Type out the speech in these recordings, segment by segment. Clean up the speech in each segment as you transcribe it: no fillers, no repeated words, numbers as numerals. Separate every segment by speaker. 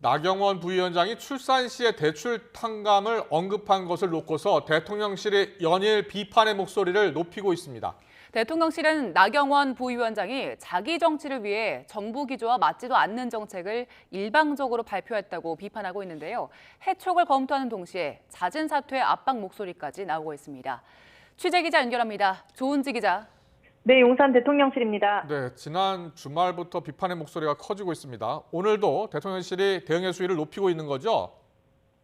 Speaker 1: 나경원 부위원장이 출산 시의 대출 탕감을 언급한 것을 놓고서 대통령실이 연일 비판의 목소리를 높이고 있습니다.
Speaker 2: 대통령실은 나경원 부위원장이 자기 정치를 위해 정부 기조와 맞지도 않는 정책을 일방적으로 발표했다고 비판하고 있는데요. 해촉을 검토하는 동시에 잦은 사퇴의 압박 목소리까지 나오고 있습니다. 취재기자 연결합니다. 조은지 기자.
Speaker 3: 네, 용산 대통령실입니다.
Speaker 1: 네, 지난 주말부터 비판의 목소리가 커지고 있습니다. 오늘도 대통령실이 대응의 수위를 높이고 있는 거죠?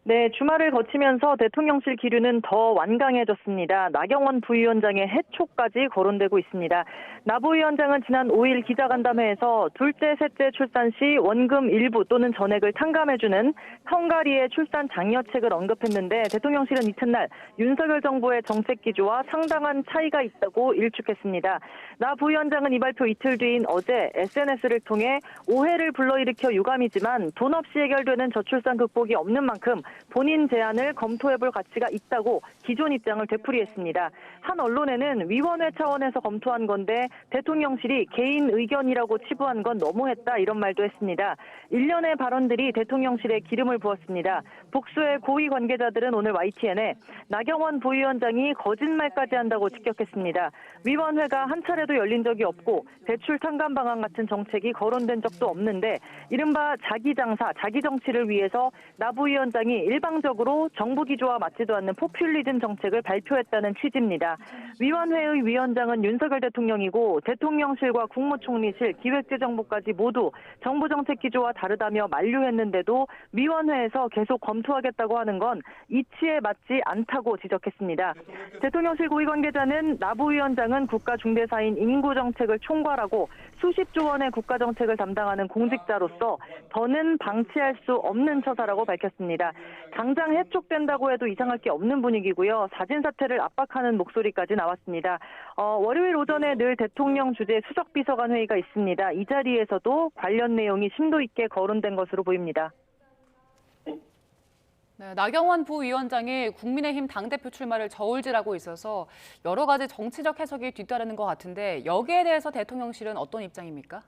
Speaker 3: 네, 주말을 거치면서 대통령실 기류는 더 완강해졌습니다. 나경원 부위원장의 해촉까지 거론되고 있습니다. 나 부위원장은 지난 5일 기자간담회에서 둘째, 셋째 출산 시 원금 일부 또는 전액을 탕감해주는 헝가리의 출산 장려책을 언급했는데 대통령실은 이튿날 윤석열 정부의 정책 기조와 상당한 차이가 있다고 일축했습니다. 나 부위원장은 이 발표 이틀 뒤인 어제 SNS를 통해 오해를 불러일으켜 유감이지만 돈 없이 해결되는 저출산 극복이 없는 만큼 본인 제안을 검토해볼 가치가 있다고 기존 입장을 되풀이했습니다. 한 언론에는 위원회 차원에서 검토한 건데 대통령실이 개인 의견이라고 치부한 건 너무했다 이런 말도 했습니다. 일련의 발언들이 대통령실에 기름을 부었습니다. 복수의 고위 관계자들은 오늘 YTN에 나경원 부위원장이 거짓말까지 한다고 직격했습니다. 위원회가 한 차례도 열린 적이 없고 대출 탕감 방안 같은 정책이 거론된 적도 없는데 이른바 자기 장사, 자기 정치를 위해서 나 부위원장이 일방적으로 정부 기조와 맞지도 않는 포퓰리즘 정책을 발표했다는 취지입니다. 위원회의 위원장은 윤석열 대통령이고 대통령실과 국무총리실, 기획재정부까지 모두 정부 정책 기조와 다르다며 만류했는데도 위원회에서 계속 검토하겠다고 하는 건 이치에 맞지 않다고 지적했습니다. 대통령실 고위 관계자는 나 부위원장은 국가 중대사인 인구정책을 총괄하고 수십조 원의 국가정책을 담당하는 공직자로서 더는 방치할 수 없는 처사라고 밝혔습니다. 당장 해촉된다고 해도 이상할 게 없는 분위기고요. 자진 사퇴를 압박하는 목소리까지 나왔습니다. 월요일 오전에 늘 대통령 주재 수석비서관 회의가 있습니다. 이 자리에서도 관련 내용이 심도 있게 거론된 것으로 보입니다.
Speaker 2: 네, 나경원 부위원장이 국민의힘 당대표 출마를 저울질하고 있어서 여러 가지 정치적 해석이 뒤따르는 것 같은데 여기에 대해서 대통령실은 어떤 입장입니까?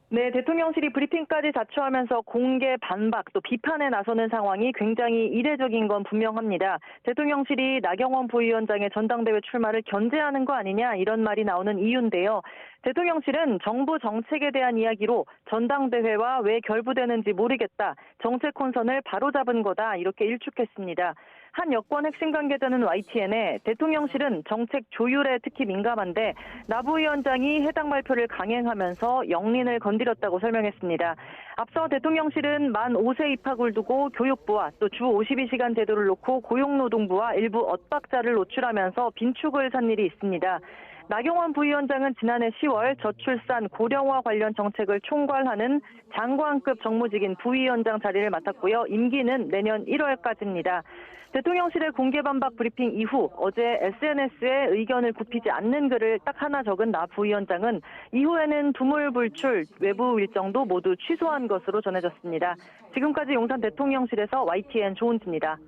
Speaker 3: 네, 대통령실이 브리핑까지 자초하면서 공개 반박 또 비판에 나서는 상황이 굉장히 이례적인 건 분명합니다. 대통령실이 나경원 부위원장의 전당대회 출마를 견제하는 거 아니냐 이런 말이 나오는 이유인데요. 대통령실은 정부 정책에 대한 이야기로 전당대회와 왜 결부되는지 모르겠다. 정책 혼선을 바로잡은 거다 이렇게 일축했습니다. 한 여권 핵심 관계자는 YTN에 대통령실은 정책 조율에 특히 민감한데 나 부위원장이 해당 발표를 강행하면서 영린을 건드렸다고 설명했습니다. 앞서 대통령실은 만 5세 입학을 두고 교육부와 또 주 52시간 제도를 놓고 고용노동부와 일부 엇박자를 노출하면서 빈축을 산 일이 있습니다. 나경원 부위원장은 지난해 10월 저출산 고령화 관련 정책을 총괄하는 장관급 정무직인 부위원장 자리를 맡았고요. 임기는 내년 1월까지입니다. 대통령실의 공개 반박 브리핑 이후 어제 SNS에 의견을 굽히지 않는 글을 딱 하나 적은 나 부위원장은 이후에는 두물불출 외부 일정도 모두 취소한 것으로 전해졌습니다. 지금까지 용산 대통령실에서 YTN 조은지입니다.